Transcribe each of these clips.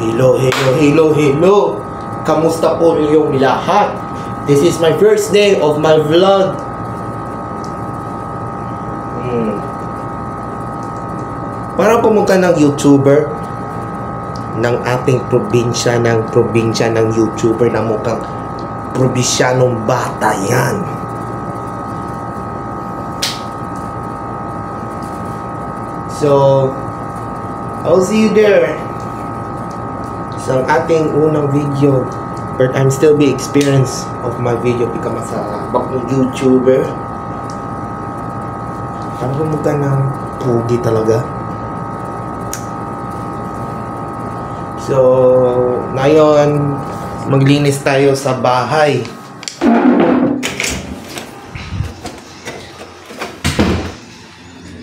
Hello, hello, hello, hello. Kamusta po ninyong lahat? This is my first day of my vlog. Para pumunta ng YouTuber ng ating probinsya, ng YouTuber na mukhang probinsyanong bata yan. So, I'll see you there sa ating unang video. But I'm still be experience of my video become sa bakong YouTuber. Para pumunta ng pugi talaga. So, ngayon maglinis tayo sa bahay.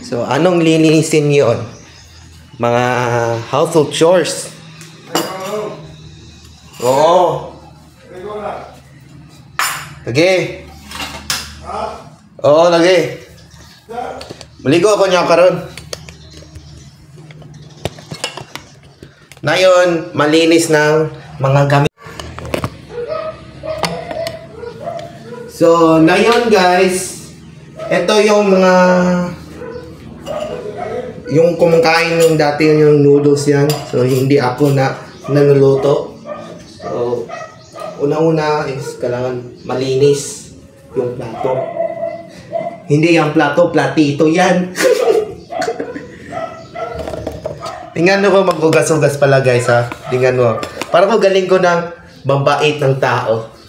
So, anong linisin yon? Mga household chores. Oo. Lagi. Oo, lagi. Maligo ako niya karon. Ngayon, malinis ng mga gamit. So, ngayon guys, ito yung mga yung kumakain yung dati yung noodles yan. So, hindi ako na nanuluto. So, una-una is kailangan malinis yung plato. Hindi yung plato, platito yan. Tingnan mo maghugas-hugas pala guys ha. Tingnan mo. Para ko galing ko ng mabait ng tao.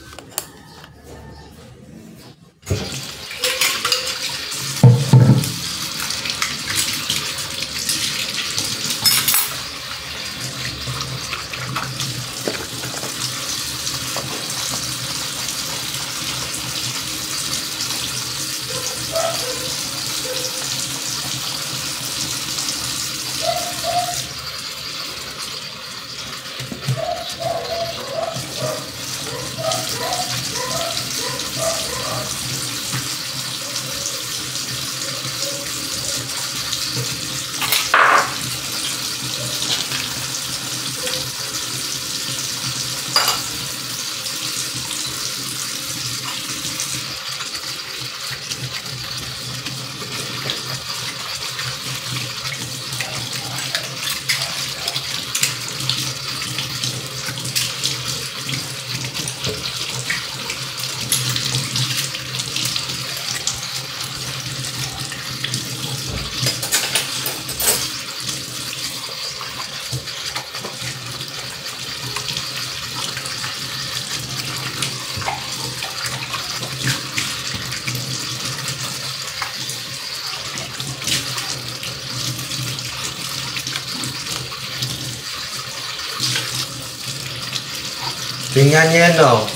Tingnan niya no.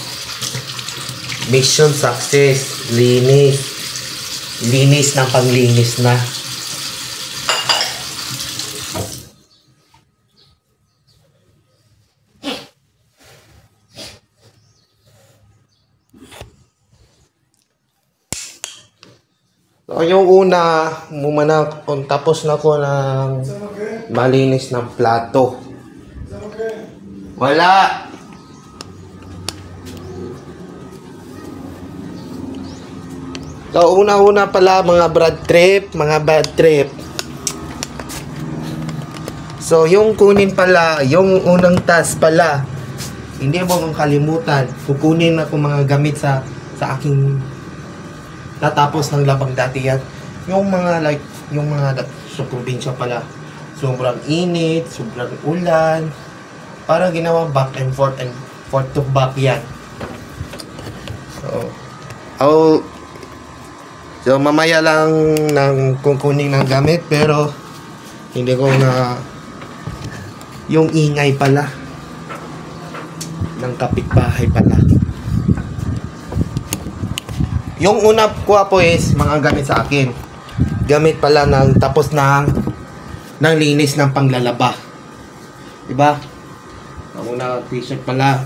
Mission success. Linis. Linis ng panglinis na. So, yung una, tapos na ko ng malinis ng plato. Wala. So, una-una pala mga bad trip. So, yung kunin pala, yung unang task pala, hindi mo kong kalimutan. Kukunin ako mga gamit sa aking tatapos ng labang dati yan. Yung mga sa probinsya pala. Sobrang init, sobrang ulan. Para ginawa back and forth to back yan. So, mamaya lang ng kukunin ng gamit, pero hindi ko na yung ingay pala ng kapitbahay pala. Yung una ko po is mga gamit sa akin. Gamit pala ng tapos ng linis ng panglalaba. Diba? Ang una t-shirt pala.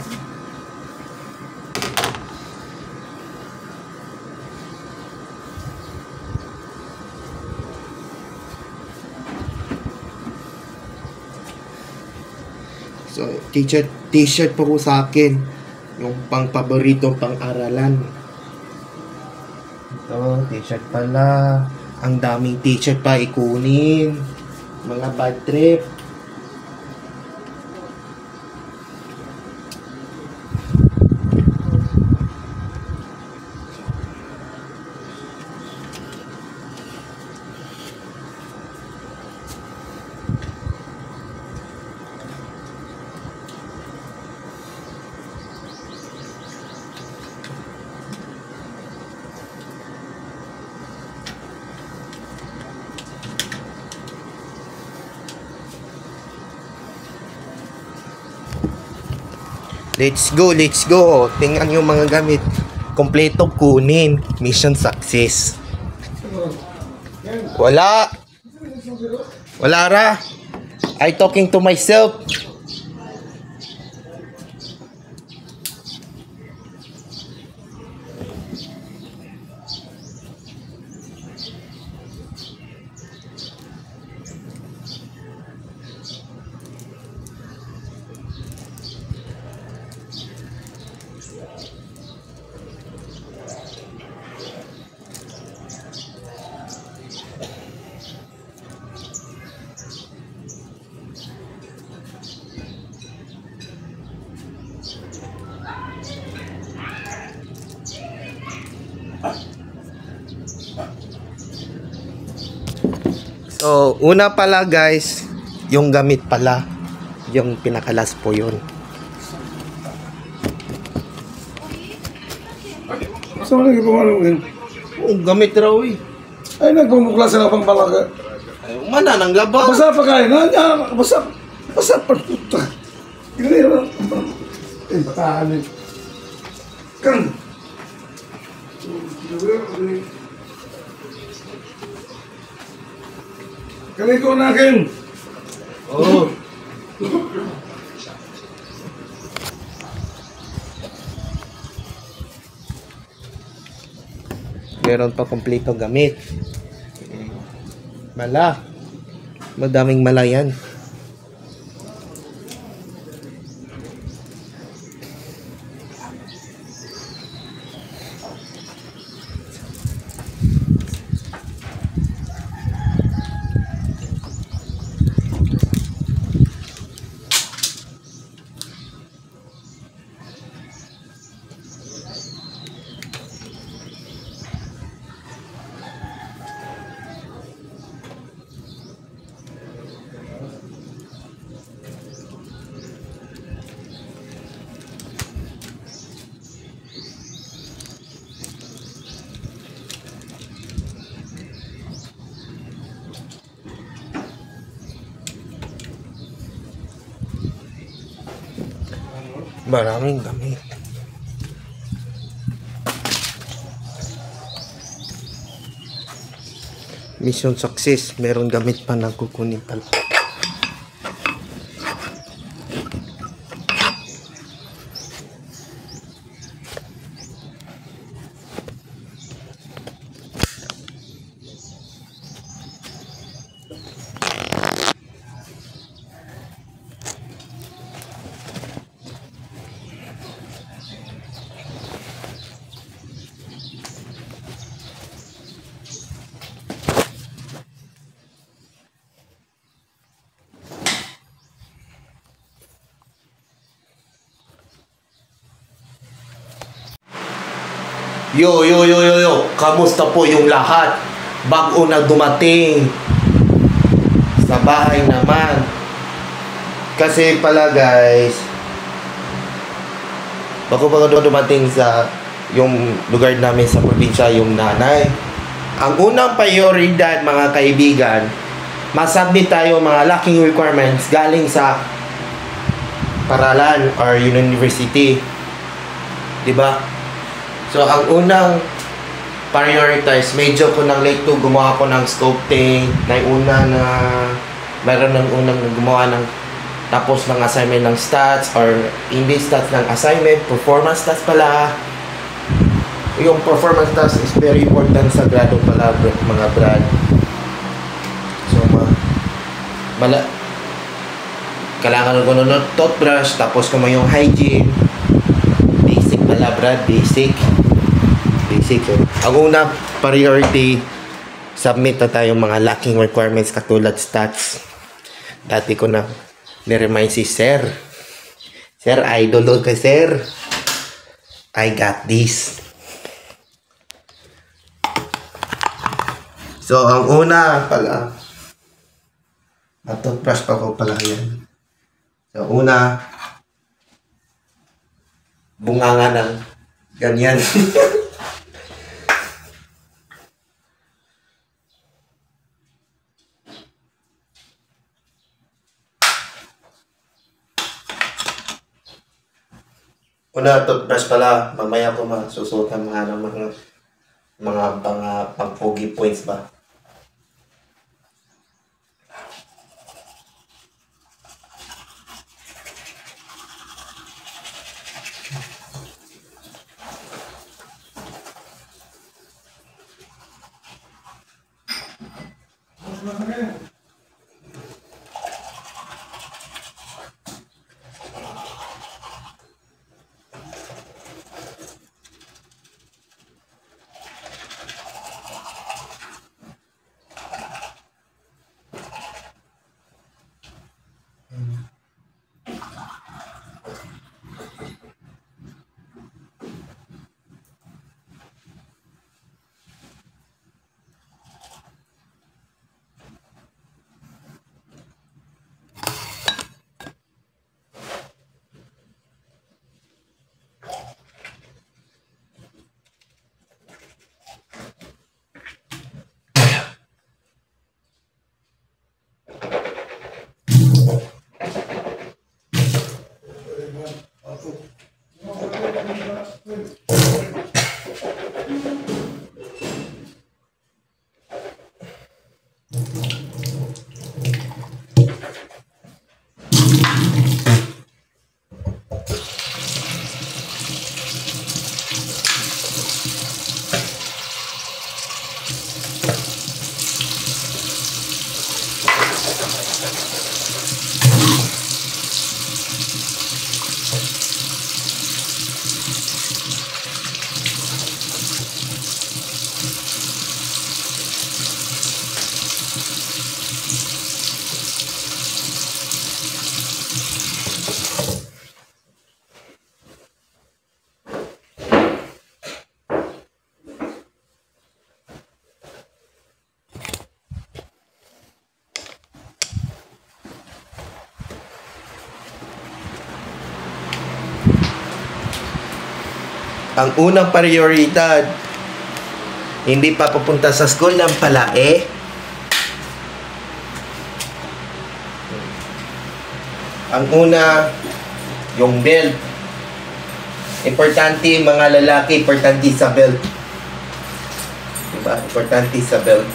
So, t-shirt po ko sa akin. Yung pang-paborito, pang-aralan. Ito, t-shirt pala. Ang daming t-shirt pa ikunin. Mga bad trip. Let's go, let's go. Tingnan yung mga gamit. Kompleto kunin. Mission success. Wala. Wala ra. I talking to myself. So, una pala guys, yung gamit pala, yung pinakalas po yun. Saan lagi pumalungin? Oh, gamit raw eh. Ay, nagpumukla sila pang balaga. Ay, mana nang laba. Basa pa kayo. Basa pa. Puta. Hindi naman. Eh, bataan eh. Kan. Kaliko na akin. Oh. Meron pa kompleto gamit. Mala. Madaming mala yan. Maraming gamit. Mission success. Meron gamit pa na kukunin pala. Yo, kamusta po yung lahat? Bago na dumating sa bahay naman. Kasi pala guys, bago dumating sa yung lugar namin sa probinsya, yung nanay. Ang unang prioridad mga kaibigan, masubmit tayo mga lacking requirements galing sa paralan or university. Diba? So, ang unang prioritize, medyo ko nang late to gumawa ko ng sculpting, mayroon ng unang gumawa ng tapos ng assignment ng stats or hindi stats ng assignment, performance stats pala. Yung performance stats is very important sa grado pala, mga brad. So, Kailangan ko ng toothbrush, tapos kung may yung hygiene. Basic pala, Brad. Basic. Basic. Ang una, priority, submit na tayong mga lacking requirements katulad stats. Dati ko na ni-remind si Sir. Sir, idol ka, Sir. I got this. So, ang una pala, toothbrush pa ko pala yan. So, una, bunganga ng ganyan. Una, toothbrush pala. Mamaya ko masusutan mga pang-pogi points ba. Ang unang prioridad, hindi pa pupunta sa school ng palae. Ang una, yung belt. Importante mga lalaki, importante sa belt. Diba? Importante sa belt.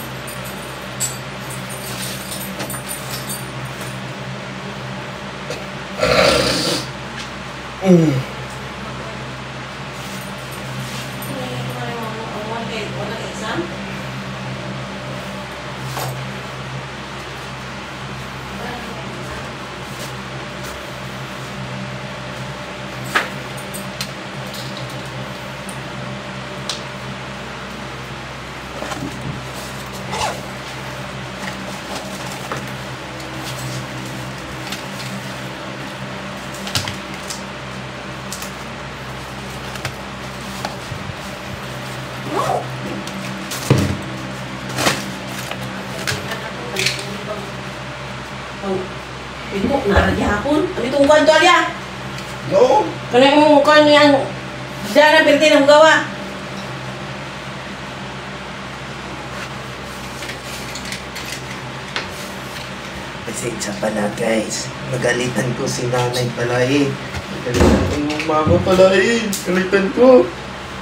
Pinto na hapon. Ano itong kwanto alya? No. Kaya yung mukha niya diyan na pinti ng gawa. Pasensya pala guys. Nagalitan ko si nanay pala eh. Nagalitan ko yung mama pala eh. Nagalitan ko.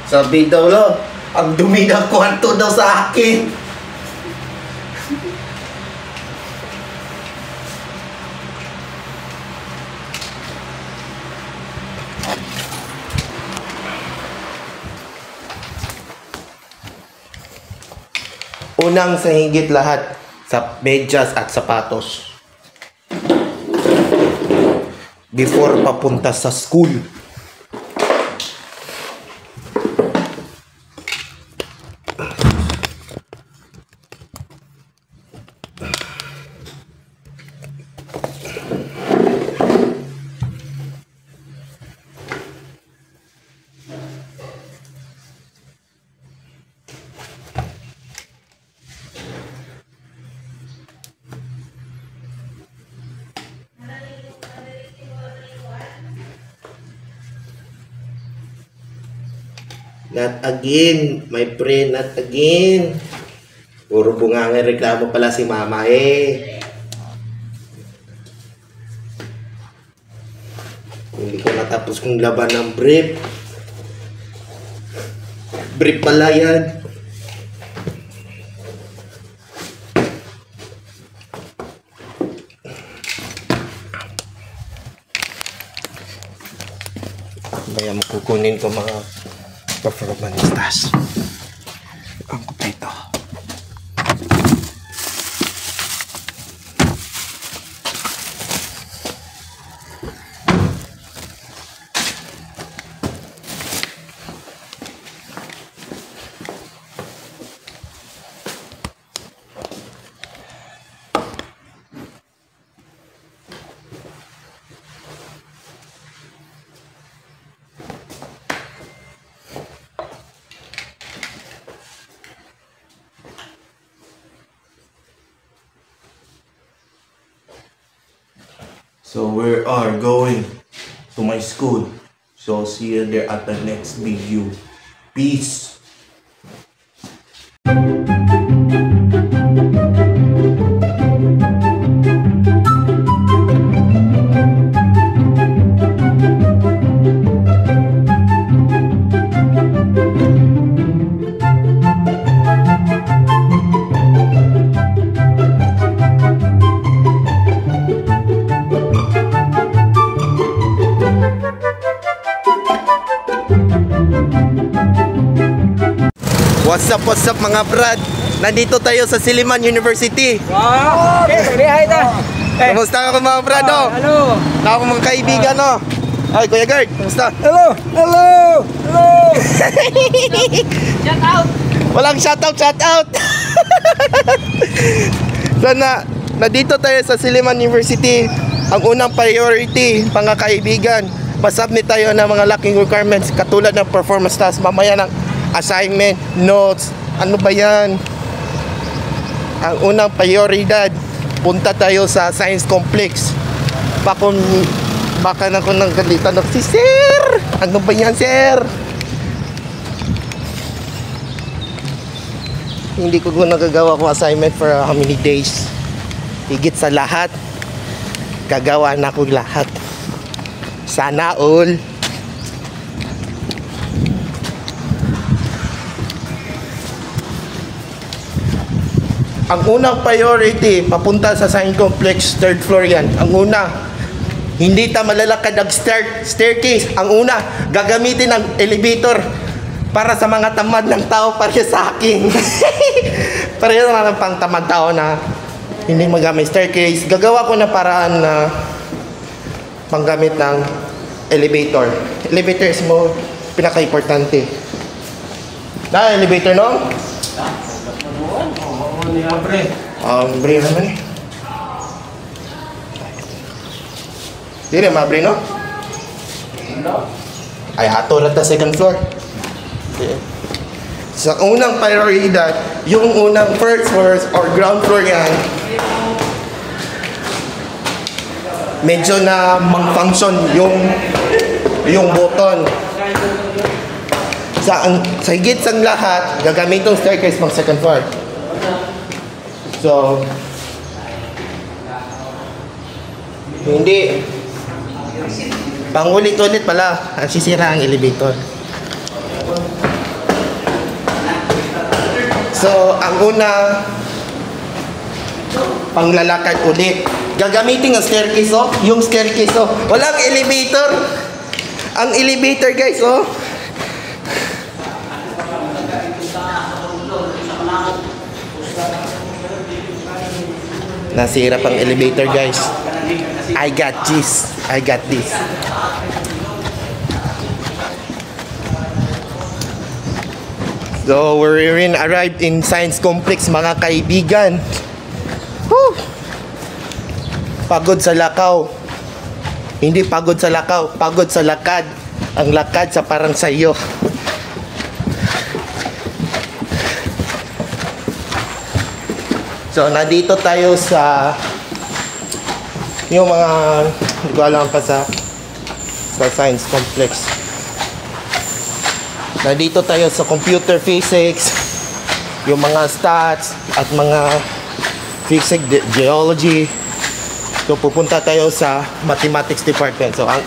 Sabi daw lang, ang dumi ng kwarto daw sa akin. Unang sa higit lahat, sa medyas at sapatos. before papunta sa school. Not again, my friend, not again. Puro bungangan reklamo pala si mama eh. Hindi ko natapos kong laban ng brief. Brief pala yan. Kaya makukunin ko mga performances. Ang kumpleto. So we are going to my school. So see you there at the next video. Peace. What's up mga brad? Nandito tayo sa Silliman University. Wow! Okay, hi ta. Kamusta ka mga brad? Hello. Ako mga kaibigan no. Ay, Kuya Gert, kamusta? Hello. Hello. Hello. Shout out! Walang shoutout. Sana, nandito tayo sa Silliman University. Ang unang priority, mga kaibigan, masubmit tayo ng mga lacking requirements katulad ng performance task, mamaya ng assignment, notes, ano ba yan? Ang unang prioridad, punta tayo sa Science Complex. Baka na ko nang galitan si Sir! Ano ba yan, Sir? Hindi ko nagagawa ko assignment for how many days. Higit sa lahat, gagawa na ko lahat. Sana all. Ang unang priority, papunta sa Science Complex, 3rd floor yan. Ang una, hindi ta malalakad ang staircase. Ang una, gagamitin ng elevator para sa mga tamad ng tao, para sa akin. Pareho na ng pang tamad tao na hindi magamit staircase. Gagawa ko na paraan na panggamit ng elevator. Elevator is mo pinaka-importante. Na elevator no? Bre naman eh. Hindi na mabre no? Ay ato na ta second floor. Sa unang prioridad, yung unang first floor or ground floor yan, medyo na mang-function yung button. Sa higit sa lahat, gagamitin staircase pang second floor. So, hindi pangulit-ulit pala ang sisira ang elevator. So, ang una, panglalakad ulit. Gagamitin ang staircase, oh. Yung staircase, oh. Walang elevator. Ang elevator, guys, oh. Nasira pang elevator, guys. I got this. I got this. So we're arrived in Science Complex mga kaibigan. Woo! Pagod sa lakaw. Hindi pagod sa lakaw, pagod sa lakad. Ang lakad sa parang sayo. So nandito tayo sa yung mga hindi ko alam pa sa Science Complex. Nandito tayo sa computer physics, yung mga stats at mga physics, geology. So pupunta tayo sa mathematics department. So ang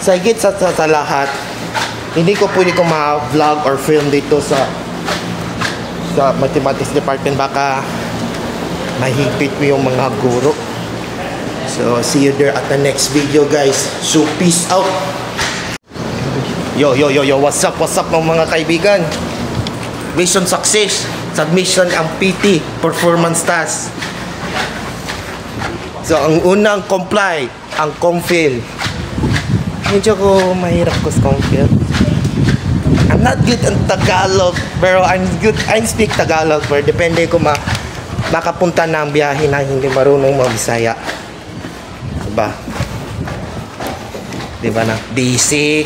sa higit sa lahat, hindi ko pwede ko ma-vlog or film dito sa mathematics department, baka mahigpit mo yung mga guro. So see you there at the next video, guys. So peace out. Yo, what's up mga kaibigan? Mission success. Submission ang PT, performance task. So, ang unang comply, ang COMFIL. Medyo ko mahirap ko sa COMFIL. I'm not good in Tagalog, pero I speak Tagalog, pero depende ko makapunta na ang biyahe na hindi marunong mag-Bisaya. Diba na? Basic.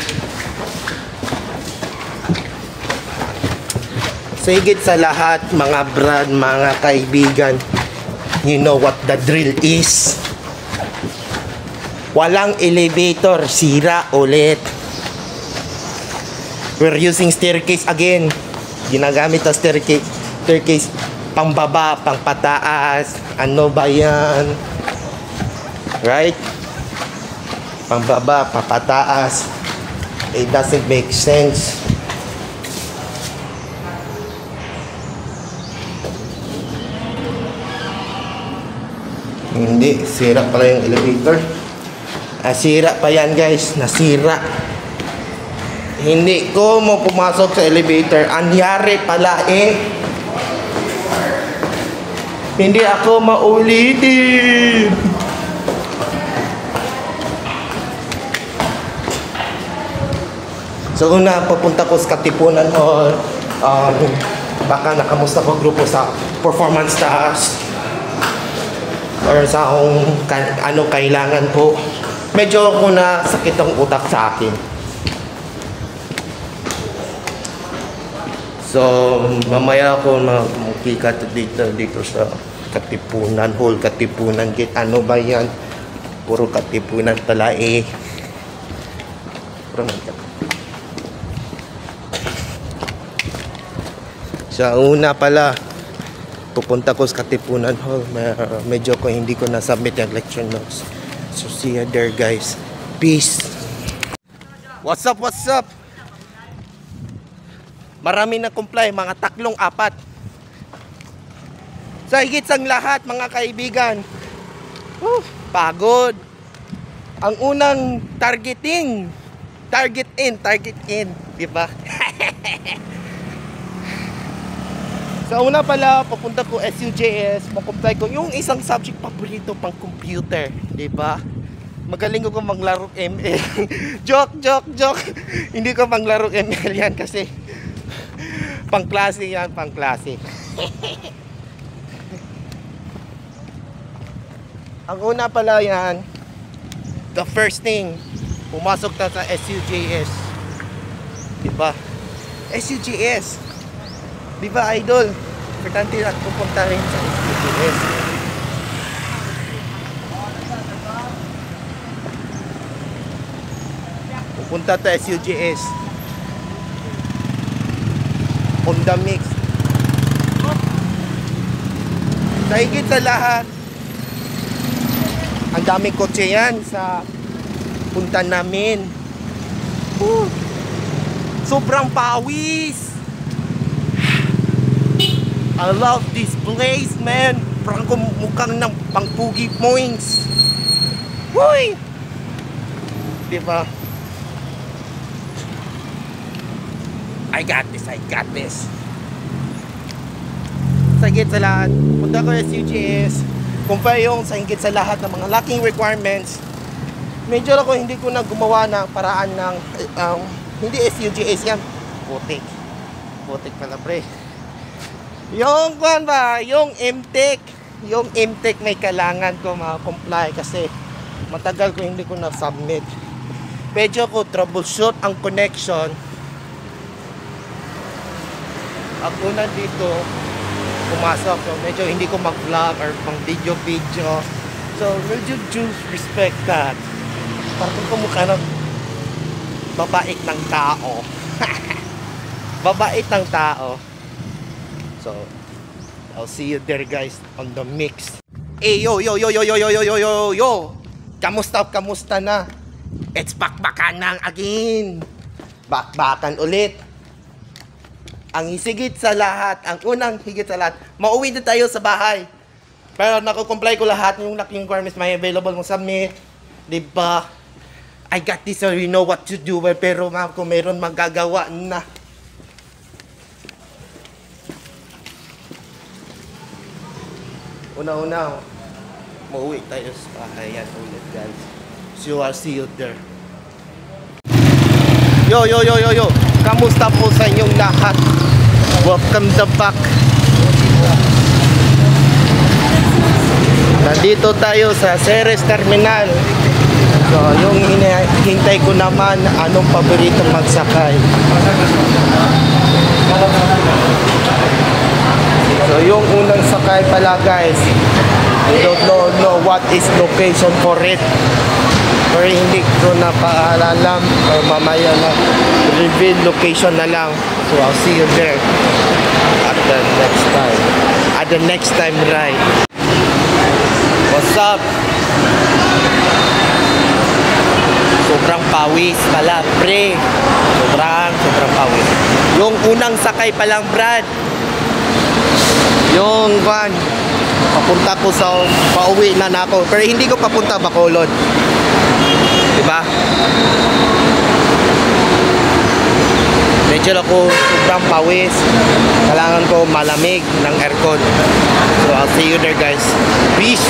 So higit sa lahat, mga brad, mga kaibigan, you know what the drill is. Walang elevator, sira ulit. We're using staircase again. Ginagamit ang staircase pambaba, pangpataas. Ano ba yan? Right? Pambaba, papataas. It doesn't make sense. Hindi, sira pala yung elevator. Sira pa yan, guys. Nasira. Hindi ko mo pumasok sa elevator. Anyari pala hindi ako maulitin. So una, papunta ko sa Katipunan Hall. Baka nakamusta ko grupo sa performance task or sa ano kailangan po. Medyo ako na sakit ang utak sa akin. So mamaya ako magkika dito sa Katipunan Hall, Katipunan Gate. Ano ba yan? Puro Katipunan pala Sa una pala, pupunta ko sa Katipunan Hall. Medyo ko hindi ko na-submit yung lecture notes. So see you there, guys. Peace. What's up? Marami na comply, mga 3-4. Sa higit sang lahat, mga kaibigan, pagod. Ang unang target in, di ba? Sa una pala, papunta ko SUJS, makomply ko yung isang subject paborito pang computer, di ba? Magaling ko maglaro ML. joke. Hindi ko maglaro ML yan kasi pang-klase yan, pang-klase. Ang una pala yan, the first thing, pumasok ta sa SUJS. Di ba? SUJS. Di ba, idol? Importante at pupunta rin sa SUJS. Pupunta sa SUJS. Honda Mix. Sa higit sa lahat, ang daming kotse yan sa punta namin. Sobrang pawis. I love this place, man. Parang mukhang ng pangpugi points. Huy! Diba? I got this. Sa higit sa lahat, punta ko sa SUJS. Kung pa yung sa higit sa lahat ng mga lacking requirements, Medyo ako hindi ko na gumawa ng paraan ng hindi SUGS yan. Putik. Putik pala pre. Yung kwan ba, yung MTech. Yung MTech may kailangan ko ma-comply kasi matagal ko hindi ko na-submit. Medyo ko troubleshoot ang connection. Ako na dito pumasok. So medyo hindi ko mag-vlog or pang video. So medyo just respect that. Parang kumukha ng babait ng tao. Babait ng tao. So I'll see you there guys on the mix. Hey yo. Kamusta na? It's bakbakan ng again. Bakbakan ulit. Ang higit sa lahat, ang unang higit sa lahat, mauwi na tayo sa bahay. Pero nakukomply ko lahat yung requirements may available mong submit. Diba? I got this, so you know what to do. Pero kung meron magagawa na. Una-una, mauwi tayo sa bahay. Yan ulit guys. So I'll see you there. Yo. Kamusta po sa inyong lahat? Welcome the back. Nandito tayo sa Ceres Terminal. So yung hinihintay ko naman, anong paboritong magsakay. So yung unang sakay pala guys, I don't know what is location for it. Pero hindi ko na paalalam or mamaya na reveal location na lang. So I'll see you there at the next time ride. What's up? Sobrang pawis pala pre. Sobrang pawis. Yung unang sakay pa lang Brad. Yung van, papunta ko sa pauwi na ako. Pero hindi ko papunta Bacolod. Diba? Medyo ako sobrang pawis. Kailangan ko malamig ng aircon. So I'll see you there guys. Peace!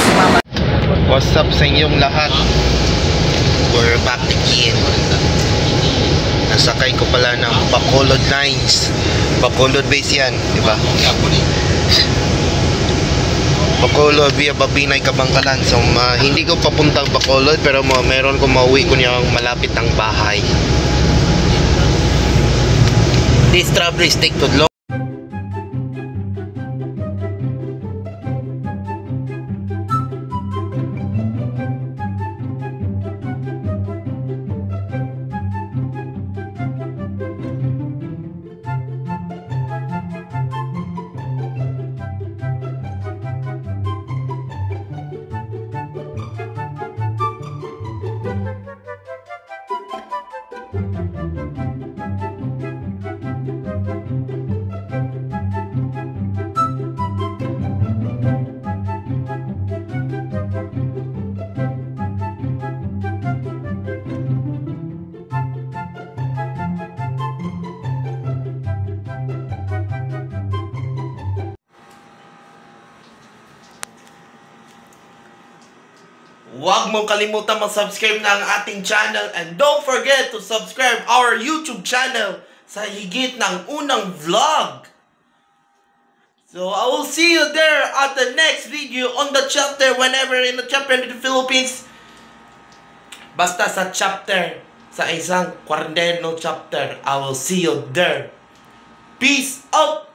What's up sa inyong lahat? We're back again. Nasakay ko pala ng Bacolod Lines. Bacolod base yan, diba? Bacolod via Babinay, Kabangkalan. So hindi ko papuntang Bacolod pero meron ko mauwi ko niyang malapit ang bahay. This travel is take too long. Huwag mong kalimutan mag-subscribe ng ating channel and don't forget to subscribe our YouTube channel sa higit ng unang vlog. So I will see you there at the next video on the chapter whenever in the chapter in the Philippines. Basta sa chapter, sa isang Cuaderno chapter, I will see you there. Peace out!